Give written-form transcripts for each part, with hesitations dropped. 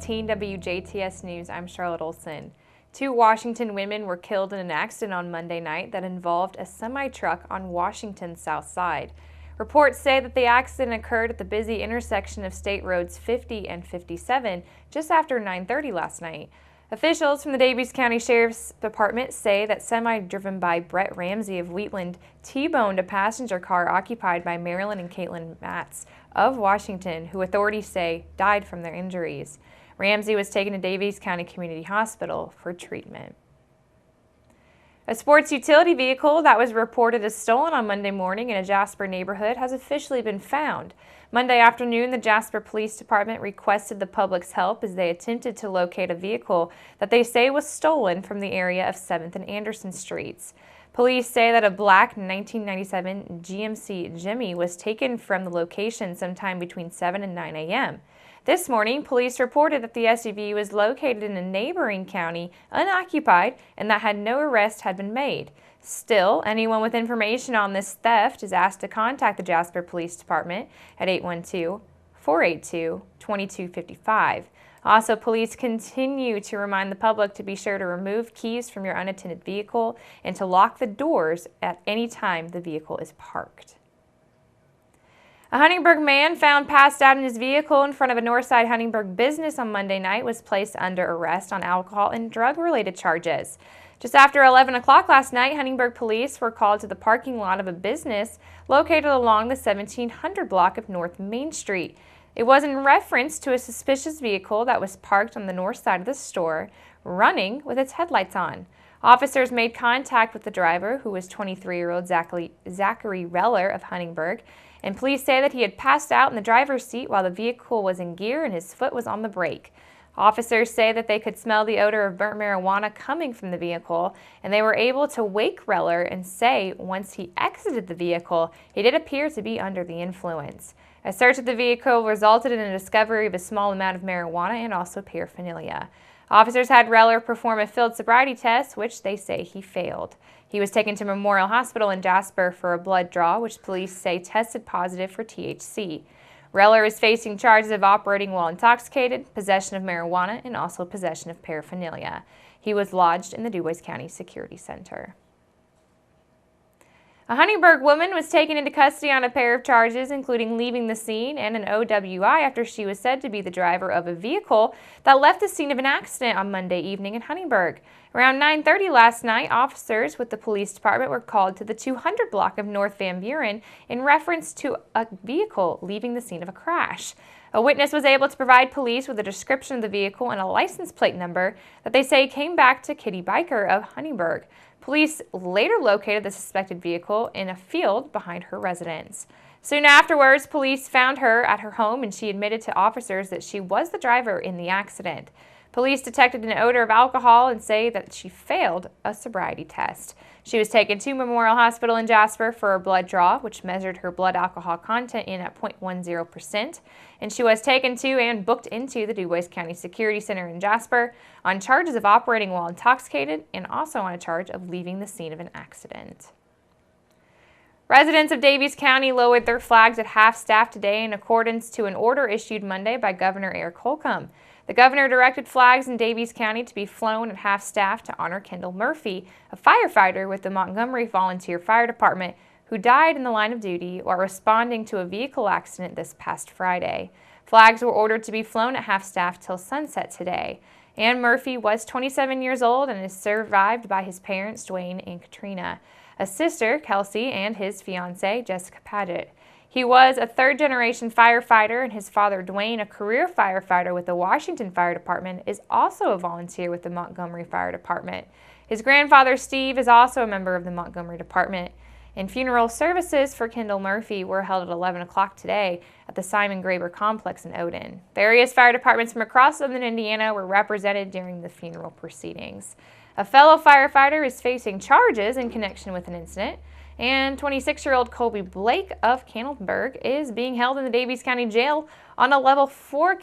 18 WJTS News, I'm Charlotte Olson. 2 Washington women were killed in an accident on Monday night that involved a semi-truck on Washington's south side. Reports say that the accident occurred at the busy intersection of State Roads 50 and 57 just after 9:30 last night. Officials from the Daviess County Sheriff's Department say that semi driven by Brett Ramsey of Wheatland T-boned a passenger car occupied by Marilyn and Caitlin Matz of Washington, who authorities say died from their injuries. Ramsey was taken to Daviess County Community Hospital for treatment. A sports utility vehicle that was reported as stolen on Monday morning in a Jasper neighborhood has officially been found. Monday afternoon, the Jasper Police Department requested the public's help as they attempted to locate a vehicle that they say was stolen from the area of 7th and Anderson Streets. Police say that a black 1997 GMC Jimmy was taken from the location sometime between 7 and 9 a.m. This morning, police reported that the SUV was located in a neighboring county, unoccupied, and that no arrest had been made. Still, anyone with information on this theft is asked to contact the Jasper Police Department at 812-482-2255. Also, police continue to remind the public to be sure to remove keys from your unattended vehicle and to lock the doors at any time the vehicle is parked. A Honeyburg man found passed out in his vehicle in front of a Northside Honeyburg business on Monday night was placed under arrest on alcohol and drug-related charges. Just after 11 o'clock last night, Honeyburg police were called to the parking lot of a business located along the 1700 block of North Main Street. It was in reference to a suspicious vehicle that was parked on the north side of the store, running with its headlights on. Officers made contact with the driver, who was 23-year-old Zachary Reller of Honeyburg, and police say that he had passed out in the driver's seat while the vehicle was in gear and his foot was on the brake. Officers say that they could smell the odor of burnt marijuana coming from the vehicle, and they were able to wake Reller and say once he exited the vehicle, he did appear to be under the influence. A search of the vehicle resulted in a discovery of a small amount of marijuana and also paraphernalia. Officers had Reller perform a field sobriety test, which they say he failed. He was taken to Memorial Hospital in Jasper for a blood draw, which police say tested positive for THC. Reller is facing charges of operating while intoxicated, possession of marijuana, and also possession of paraphernalia. He was lodged in the Dubois County Security Center. A Honeyburg woman was taken into custody on a pair of charges, including leaving the scene and an OWI after she was said to be the driver of a vehicle that left the scene of an accident on Monday evening in Honeyburg. Around 9:30 last night, officers with the police department were called to the 200 block of North Van Buren in reference to a vehicle leaving the scene of a crash. A witness was able to provide police with a description of the vehicle and a license plate number that they say came back to Kitty Biker of Honeyburg. Police later located the suspected vehicle in a field behind her residence. Soon afterwards, police found her at her home and she admitted to officers that she was the driver in the accident. Police detected an odor of alcohol and say that she failed a sobriety test. She was taken to Memorial Hospital in Jasper for a blood draw, which measured her blood alcohol content in at 0.10%, and she was taken to and booked into the Dubois County Security Center in Jasper on charges of operating while intoxicated and also on a charge of leaving the scene of an accident. Residents of Daviess County lowered their flags at half-staff today in accordance to an order issued Monday by Governor Eric Holcomb. The governor directed flags in Daviess County to be flown at half-staff to honor Kendall Murphy, a firefighter with the Montgomery Volunteer Fire Department, who died in the line of duty while responding to a vehicle accident this past Friday. Flags were ordered to be flown at half-staff till sunset today. Ann Murphy was 27 years old and is survived by his parents, Dwayne and Katrina, a sister, Kelsey, and his fiancée, Jessica Paget. He was a third-generation firefighter, and his father, Dwayne, a career firefighter with the Washington Fire Department, is also a volunteer with the Montgomery Fire Department. His grandfather, Steve, is also a member of the Montgomery Department. And funeral services for Kendall Murphy were held at 11 o'clock today at the Simon Graber Complex in Odin. Various fire departments from across southern Indiana were represented during the funeral proceedings. A fellow firefighter is facing charges in connection with an incident, and 26-year-old Colby Blake of Cannelberg is being held in the Daviess County Jail on a level 4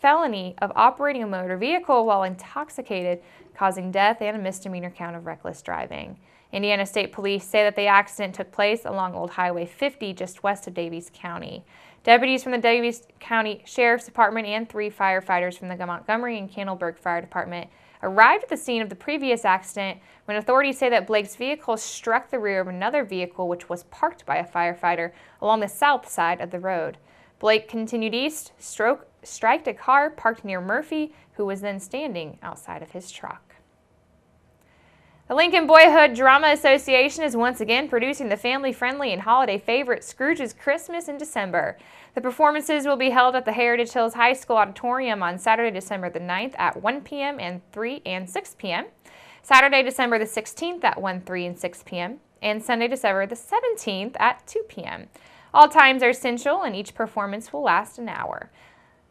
felony of operating a motor vehicle while intoxicated, causing death, and a misdemeanor count of reckless driving. Indiana State Police say that the accident took place along Old Highway 50 just west of Daviess County. Deputies from the Daviess County Sheriff's Department and 3 firefighters from the Montgomery and Candleburg Fire Department arrived at the scene of the previous accident when authorities say that Blake's vehicle struck the rear of another vehicle which was parked by a firefighter along the south side of the road. Blake continued east, striked a car parked near Murphy, who was then standing outside of his truck. The Lincoln Boyhood Drama Association is once again producing the family-friendly and holiday favorite Scrooges Christmas in December. The performances will be held at the Heritage Hills High School Auditorium on Saturday, December the 9th at 1 p.m. and 3 and 6 p.m., Saturday, December the 16th at 1, 3 and 6 p.m., and Sunday, December the 17th at 2 p.m. All times are essential and each performance will last an hour.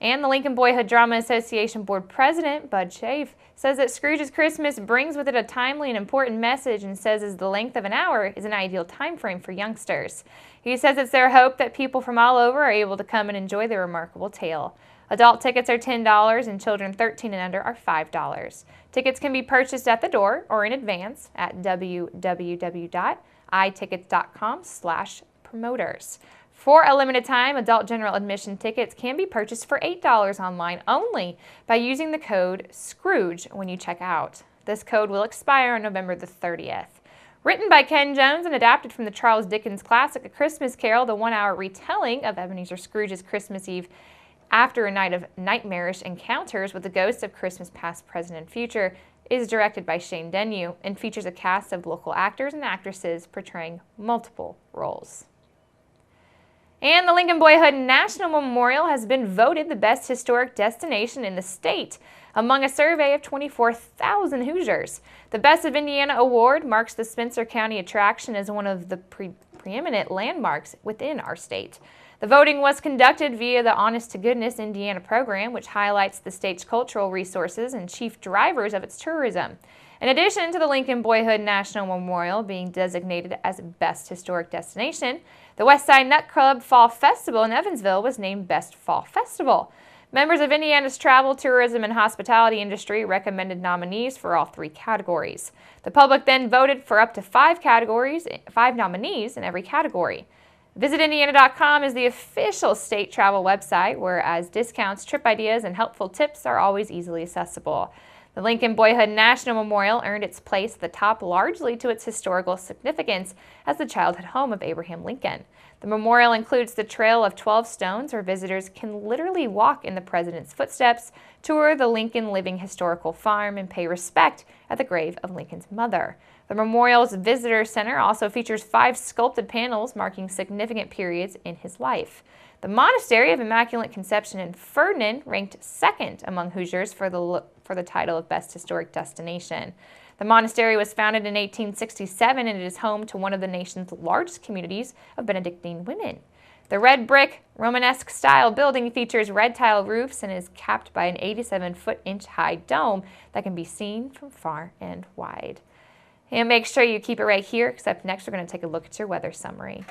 And the Lincoln Boyhood Drama Association Board President, Bud Chafe, says that Scrooge's Christmas brings with it a timely and important message and says as the length of an hour is an ideal time frame for youngsters. He says it's their hope that people from all over are able to come and enjoy the remarkable tale. Adult tickets are $10 and children 13 and under are $5. Tickets can be purchased at the door or in advance at www.itickets.com/promoters. For a limited time, adult general admission tickets can be purchased for $8 online only by using the code SCROOGE when you check out. This code will expire on November the 30th. Written by Ken Jones and adapted from the Charles Dickens classic A Christmas Carol, the 1-hour retelling of Ebenezer Scrooge's Christmas Eve after a night of nightmarish encounters with the ghosts of Christmas past, present, and future is directed by Shane Denyu and features a cast of local actors and actresses portraying multiple roles. And the Lincoln Boyhood National Memorial has been voted the best historic destination in the state among a survey of 24,000 Hoosiers. The Best of Indiana award marks the Spencer County attraction as one of the preeminent landmarks within our state. The voting was conducted via the Honest to Goodness Indiana program, which highlights the state's cultural resources and chief drivers of its tourism. In addition to the Lincoln Boyhood National Memorial being designated as Best Historic Destination, the Westside Nut Club Fall Festival in Evansville was named Best Fall Festival. Members of Indiana's travel, tourism, and hospitality industry recommended nominees for all 3 categories. The public then voted for up to 5 nominees in every category. VisitIndiana.com is the official state travel website, whereas discounts, trip ideas, and helpful tips are always easily accessible. The Lincoln Boyhood National Memorial earned its place at the top largely to its historical significance as the childhood home of Abraham Lincoln. The memorial includes the Trail of 12 Stones, where visitors can literally walk in the president's footsteps, tour the Lincoln Living Historical Farm, and pay respect at the grave of Lincoln's mother. The memorial's visitor center also features 5 sculpted panels marking significant periods in his life. The Monastery of Immaculate Conception in Ferdinand ranked 2nd among Hoosiers for the title of Best Historic Destination. The monastery was founded in 1867 and it is home to one of the nation's largest communities of Benedictine women. The red brick, Romanesque style building features red tile roofs and is capped by an 87-inch high dome that can be seen from far and wide. And make sure you keep it right here, except next we're going to take a look at your weather summary.